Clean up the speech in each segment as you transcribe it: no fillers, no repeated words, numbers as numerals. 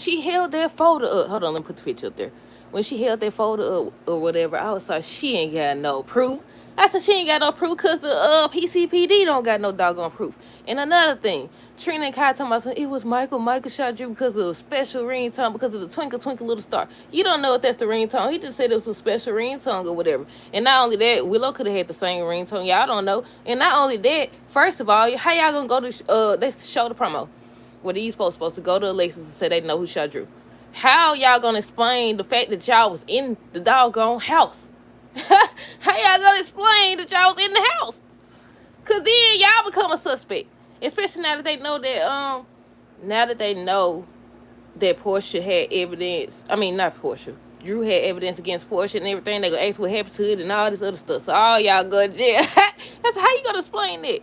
she held that folder up, hold on, let me put the picture up there. When she held that folder up or whatever, I was like, she ain't got no proof. I said she ain't got no proof because the PCPD don't got no doggone proof. And another thing, Trina and Kai talking about something, it was Michael. Michael shot Drew because of a special ringtone, because of the twinkle twinkle little star. You don't know if that's the ringtone. He just said it was a special ringtone or whatever. And not only that, Willow could have had the same ringtone. Y'all don't know. And not only that, first of all, how y'all gonna go to they show the promo? Where these folks supposed to go to Alexis and say they know who shot Drew. How y'all gonna explain the fact that y'all was in the doggone house? How y'all gonna explain that y'all was in the house? Cause then y'all become a suspect. Especially now that they know that Portia had evidence. I mean, not Portia. Drew had evidence against Portia and everything. They gonna ask what happened to it and all this other stuff. So all y'all go to jail. That's how you gonna explain it.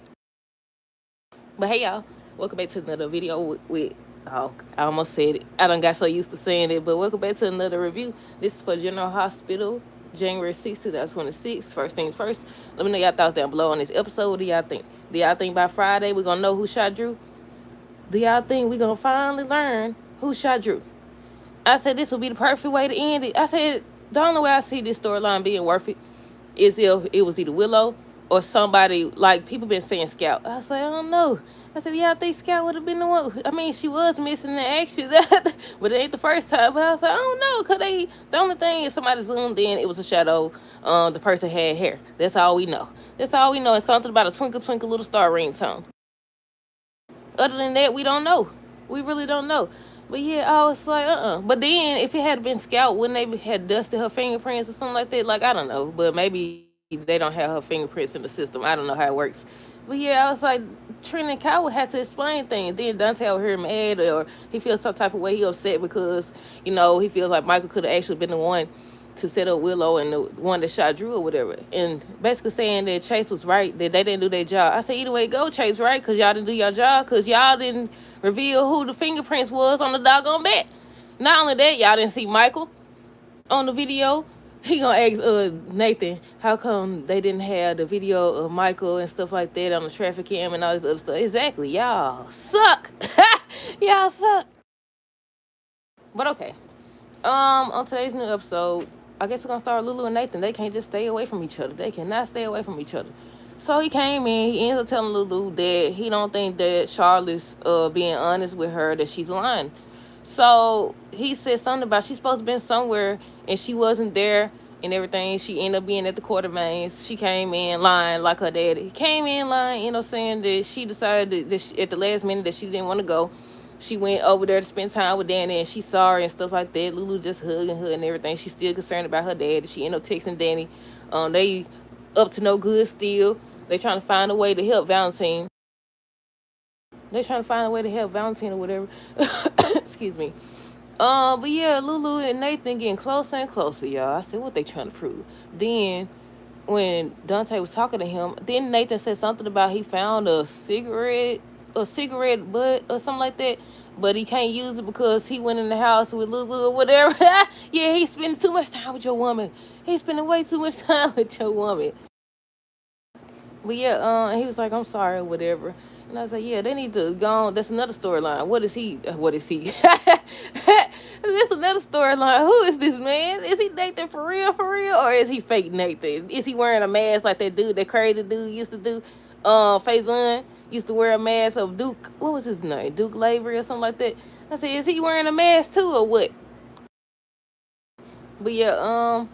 But hey y'all, welcome back to another video with oh, I almost said it. I done got so used to saying it, but welcome back to another review. This is for General Hospital, January 6th, 2026. First things first, let me know y'all thoughts down below on this episode. What do y'all think? Do y'all think by Friday we're gonna know who shot Drew? Do y'all think we're gonna finally learn who shot Drew? I said this would be the perfect way to end it. I said the only way I see this storyline being worth it is if it was either Willow or somebody, like people been saying Scout. I said, I don't know. I said, yeah, I think Scout would have been the one. I mean, she was missing in action, but it ain't the first time. But I was like, I don't know, cause the only thing is somebody zoomed in, it was a shadow. The person had hair. That's all we know. That's all we know. It's something about a twinkle twinkle little star ringtone. Other than that, we don't know. We really don't know. But yeah, I was like, But then, if it had been Scout, wouldn't they had dusted her fingerprints or something like that? Like, I don't know. But maybe they don't have her fingerprints in the system. I don't know how it works. But yeah, I was like, Trina and Kyle would have to explain things. Then Dante will hear him mad, or he feels some type of way. He upset because, he feels like Michael could have actually been the one to set up Willow and the one that shot Drew or whatever. And basically saying that Chase was right, that they didn't do their job. I said, either way go, Chase right, because y'all didn't do your job, because y'all didn't reveal who the fingerprints was on the doggone bat. Not only that, y'all didn't see Michael on the video. He gonna ask Nathan, how come they didn't have the video of Michael and stuff like that on the traffic cam and all this other stuff? Exactly, y'all suck. Y'all suck. But okay. On today's new episode, I guess we're gonna start with Lulu and Nathan. They can't just stay away from each other. They cannot stay away from each other. So he came in, he ends up telling Lulu that he don't think that Charlotte's being honest with her, that she's lying. So he said something about she's supposed to be somewhere and she wasn't there and everything. She ended up being at the Quartermains. She came in lying like her daddy. Came in lying, saying that she decided that at the last minute that she didn't want to go. She went over there to spend time with Danny and she saw her and stuff like that. Lulu just hugging her and everything. She's still concerned about her dad. She ended up texting Danny. They up to no good still. They trying to find a way to help Valentine. They trying to find a way to help Valentine or whatever. Excuse me. But yeah, Lulu and Nathan getting closer and closer, y'all. I said, what they trying to prove? Then, when Dante was talking to him, then Nathan said something about he found a cigarette butt or something like that, but he can't use it because he went in the house with Lulu or whatever. Yeah, he's spending too much time with your woman. He's spending way too much time with your woman. But yeah, he was like, I'm sorry or whatever. And I was like, yeah, they need to go on. That's another storyline. What is he? What is he? That's another storyline. Who is this man? Is he Nathan for real? Or is he fake Nathan? Is he wearing a mask like that dude, that crazy dude used to do? Faison used to wear a mask of Duke. What was his name? Duke Lavery or something like that. I said, is he wearing a mask too or what? But yeah,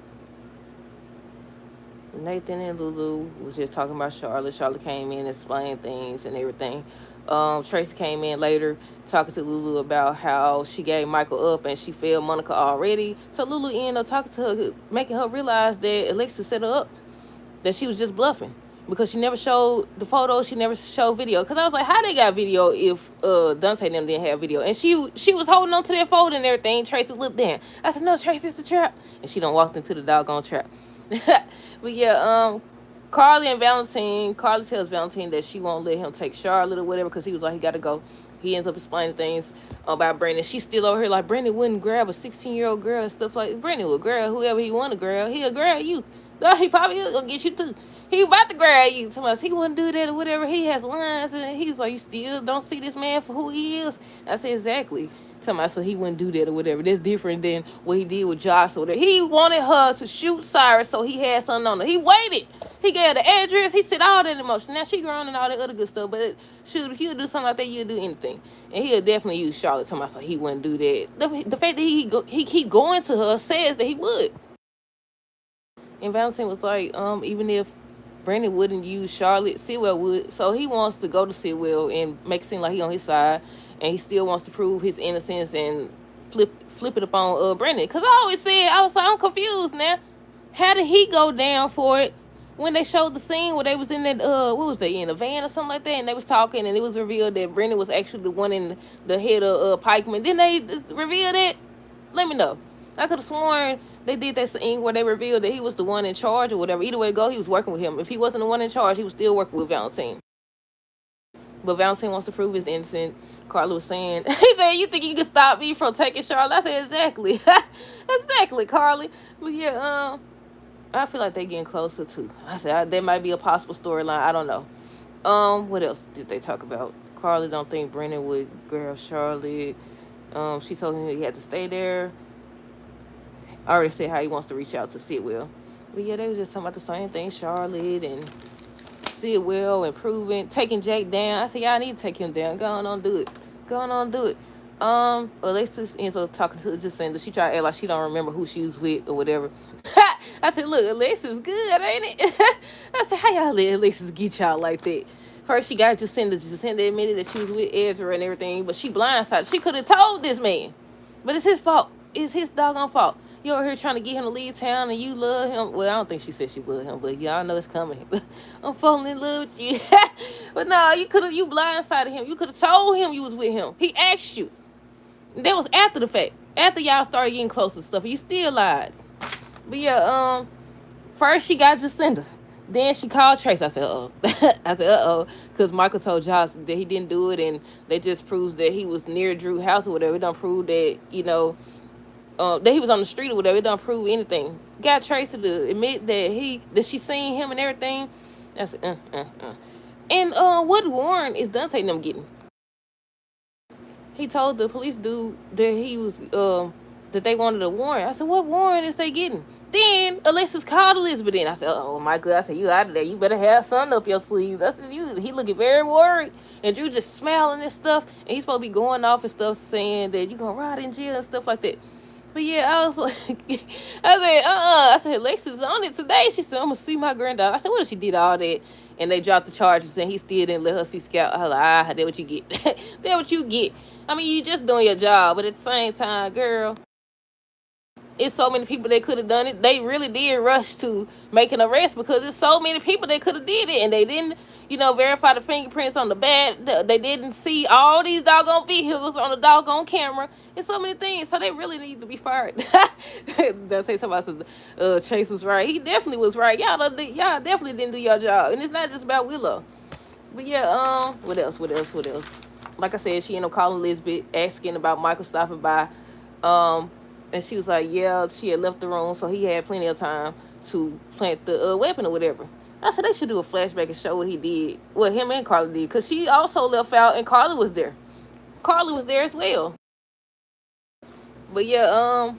Nathan and Lulu was just talking about Charlotte. Charlotte came in and explained things and everything. Tracy came in later talking to Lulu about how she gave Michael up and she failed Monica already. So Lulu ended up talking to her, making her realize that Alexa set her up, that she was just bluffing because she never showed the photos, she never showed video. Because I was like, how they got video if Dante and them didn't have video? And she was holding on to their phone and everything. Tracy looked down. I said, no, Tracy, it's a trap. And she done walked into the doggone trap. But yeah, Carly tells Valentine that she won't let him take Charlotte or whatever because he was like, he got to go. He ends up explaining things about Brandon. She's still over here like, Brandon wouldn't grab a 16-year-old girl and stuff like that. Brandon will grab whoever he want to grab. He'll grab you. No, he probably is going to get you too. He about to grab you. Somebody, he wouldn't do that or whatever. He has lines and he's like, you still don't see this man for who he is? I said, exactly. Talking about so he wouldn't do that or whatever. That's different than what he did with Josh or whatever. He wanted her to shoot Cyrus so he had something on her. He waited. He gave her the address. He said all that emotion. Now she grown and all that other good stuff. But shoot, if you do something like that, you'll do anything. And he'll definitely use Charlotte. Talking about so he wouldn't do that. The fact that he keep going to her says that he would. And Valentine was like, even if Brandon wouldn't use Charlotte, Sitwell would. So he wants to go to Sitwell and make it seem like he on his side, and he still wants to prove his innocence and flip it up on Brandon. Cause I always said, I was like, I'm confused now. How did he go down for it when they showed the scene where they was in that what was they in a van or something like that, and they was talking, and it was revealed that Brandon was actually the one in the head of Pikeman. Didn't they reveal that? Let me know. I could have sworn they did that scene where they revealed that he was the one in charge or whatever. Either way it go, he was working with him. If he wasn't the one in charge, he was still working with Valentine. But Valentine wants to prove his innocent. Carla was saying, he said, you think you can stop me from taking Charlotte? I said, exactly. Exactly, Carly. But yeah, I feel like they getting closer too. I said, there might be a possible storyline. I don't know. What else did they talk about? Carly don't think Brennan would grab Charlotte. She told him he had to stay there. I already said how he wants to reach out to Sitwell. But yeah, they was just talking about the same thing. Charlotte and Sitwell improving, taking Jake down. I said, y'all need to take him down. Go on, do it. Go on, do it. Alexis ends up talking to Jacinda. She tried to act like she don't remember who she was with or whatever. I said, look, Alexis good, ain't it? I said, how y'all let Alexis get y'all like that? First, she got Jacinda. Jacinda admitted that she was with Ezra and everything, but she blindsided. She could have told this man. But it's his fault. It's his doggone fault. You over here trying to get him to leave town and you love him. Well, I don't think she said she loved him, but y'all know it's coming. I'm falling in love with you. But no, you blindsided him. You could have told him you was with him. He asked you. That was after the fact. After y'all started getting close and stuff. You still lied. But yeah, first she got Jacinda. Then she called Trace. I said, uh-oh. I said, uh-oh. Because Michael told Josh that he didn't do it, and they just proves that he was near Drew's house or whatever. It don't prove that, that he was on the street or whatever. It don't prove anything. Got Tracy to admit that she seen him and everything. I said, And what Warren is Dante and them getting? He told the police dude that he was that they wanted a warrant. I said, what warrant is they getting? Then Alexis called Elizabeth in. I said, oh my God. I said, you out of there. You better have something up your sleeve. That's you. He looking very worried. And Drew just smiling and stuff. And he's supposed to be going off and stuff saying that you gonna ride in jail and stuff like that. But yeah, I was like, I said, Alexis on it today. She said, I'm gonna see my granddaughter. I said, what if she did all that? And they dropped the charges and he still didn't let her see Scout. I was like, that's what you get. That's what you get. I mean, you just doing your job, but at the same time, girl, it's so many people that could have done it. They really did rush to make an arrest because there's so many people that could have did it, and they didn't, verify the fingerprints on the bed. They didn't see all these doggone vehicles on the doggone camera. It's so many things, so they really need to be fired. They'll say somebody says, Chase was right. He definitely was right. Y'all definitely didn't do your job, and it's not just about Willow. But yeah, what else? Like I said, she ended up calling Elizabeth, asking about Michael stopping by. And she was like, yeah, she had left the room, so he had plenty of time to plant the weapon or whatever. I said they should do a flashback and show what he did, what him and Carly did, because she also left out, and Carly was there. Carly was there as well. But yeah,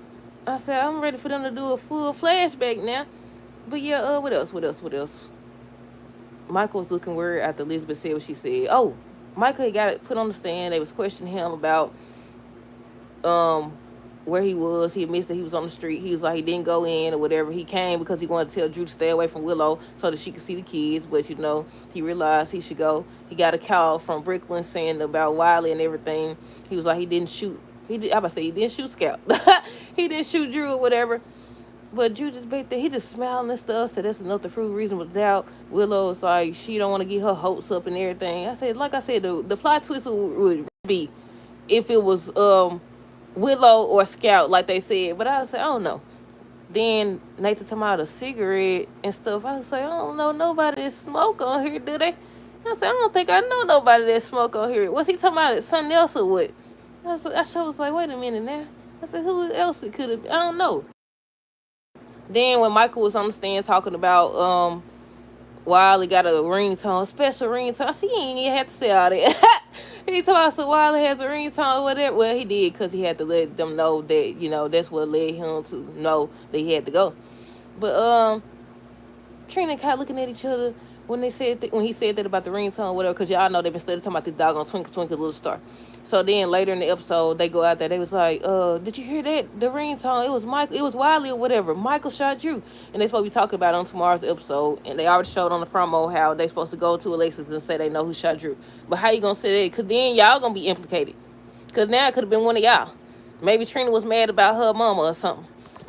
I said I'm ready for them to do a full flashback now. But yeah, what else? Michael was looking worried after Elizabeth said what she said. Oh, Michael had got it put on the stand. They was questioning him about where he was. He admits that he was on the street. He was like he didn't go in or whatever. He came because he wanted to tell Drew to stay away from Willow so that she could see the kids. But he realized he should go. He got a call from Brooklyn saying about Wiley and everything. He was like he didn't shoot. He didn't shoot Scout. He didn't shoot Drew or whatever. But Drew just back there, he just smiling and stuff. So that's enough to prove reasonable doubt. Willow's like she don't want to get her hopes up and everything. Like I said, the plot twist would be if it was Willow or Scout, like they said. But I was like, I don't know. Then Nathan talking about a cigarette and stuff. I was like, I don't know nobody that smoke on here, do they? I said, I don't think I know nobody that smoke on here. Was he talking about something else or what? I was like, wait a minute now. I said, who else it could have? I don't know. Then when Michael was on the stand talking about Wiley got a ringtone, a special ringtone. I said, he ain't even had to say all that. He told us so Wiley has a ringtone or whatever. Well, he did because he had to let them know that, that's what led him to know that he had to go. But Trina and Kai looking at each other when he said that about the ringtone or whatever, because y'all know they've been studying talking about this doggone Twinkle Twinkle Little Star. So then later in the episode, they go out there. They was like, did you hear that? The ringtone. It was Michael. It was Wiley or whatever. Michael shot Drew. And they supposed to be talking about it on tomorrow's episode. And they already showed on the promo how they supposed to go to Alexis and say they know who shot Drew. But how you gonna say that? Because then y'all gonna be implicated. Because now it could have been one of y'all. Maybe Trina was mad about her mama or something.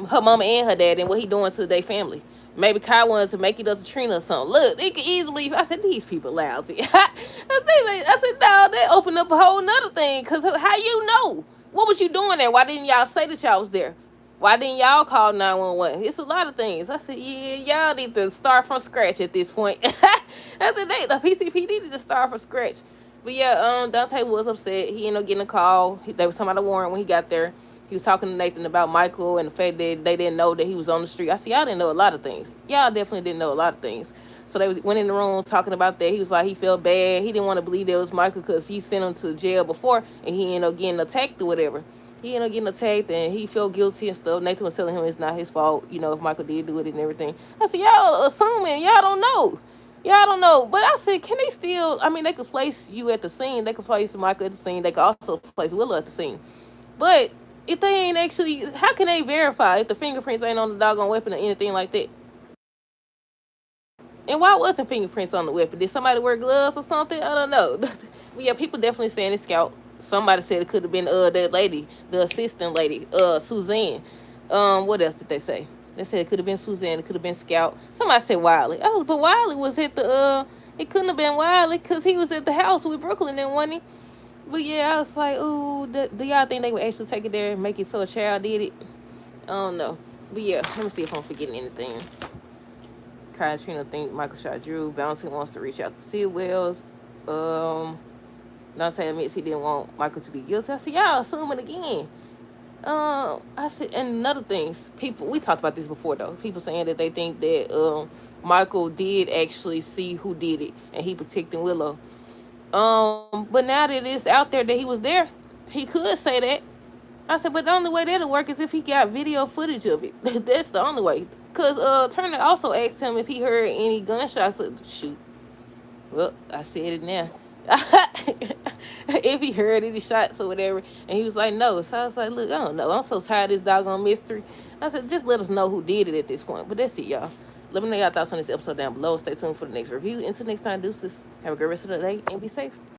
Her mama and her dad and what he doing to their family. Maybe Kai wanted to make it up to Trina or something. Look, they could easily. I said, these people lousy. I said, no, they opened up a whole nother thing. Because how you know? What was you doing there? Why didn't y'all say that y'all was there? Why didn't y'all call 911? It's a lot of things. I said, yeah, y'all need to start from scratch at this point. I said, the PCPD need to start from scratch. But yeah, Dante was upset. He ended up getting a call. They was talking about a warrant when he got there. He was talking to Nathan about Michael and the fact that they didn't know that he was on the street. I said, y'all didn't know a lot of things. Y'all definitely didn't know a lot of things. So they went in the room talking about that. He was like, he felt bad. He didn't want to believe that it was Michael because he sent him to jail before and he ended up getting attacked or whatever. He ended up getting attacked and he felt guilty and stuff. Nathan was telling him it's not his fault, if Michael did do it and everything. I said, y'all assuming, y'all don't know. Y'all don't know. But I said, can they still, they could place you at the scene. They could place Michael at the scene. They could also place Willow at the scene. But if they ain't actually, how can they verify if the fingerprints ain't on the doggone weapon or anything like that? And why wasn't fingerprints on the weapon? Did somebody wear gloves or something? I don't know. But yeah, people definitely saying it's Scout. Somebody said it could have been that lady, the assistant lady, Suzanne. What else did they say? They said it could have been Suzanne. It could have been Scout. Somebody said Wiley. Oh, but Wiley was at the it couldn't have been Wiley because he was at the house with Brooklyn and wasn't he? But yeah, I was like, ooh, do y'all think they would actually take it there and make it so a child did it? I don't know. But yeah, let me see if I'm forgetting anything. Kai and Trina think Michael shot Drew. Bounty wants to reach out to Sid Wells. Dante admits he didn't want Michael to be guilty. I said, y'all assuming again. I said, and another things, people, we talked about this before though. People saying that they think that Michael did actually see who did it and he protecting Willow. But now that it's out there that he was there, he could say that. I said, but the only way that'll work is if he got video footage of it. That's the only way. Because Turner also asked him if he heard any gunshots. Shoot. Well, I said it now. If he heard any shots or whatever. And he was like, no. So I was like, look, I don't know. I'm so tired of this doggone mystery. I said, just let us know who did it at this point. But that's it, y'all. Let me know y'all thoughts on this episode down below. Stay tuned for the next review. Until next time, deuces. Have a great rest of the day and be safe.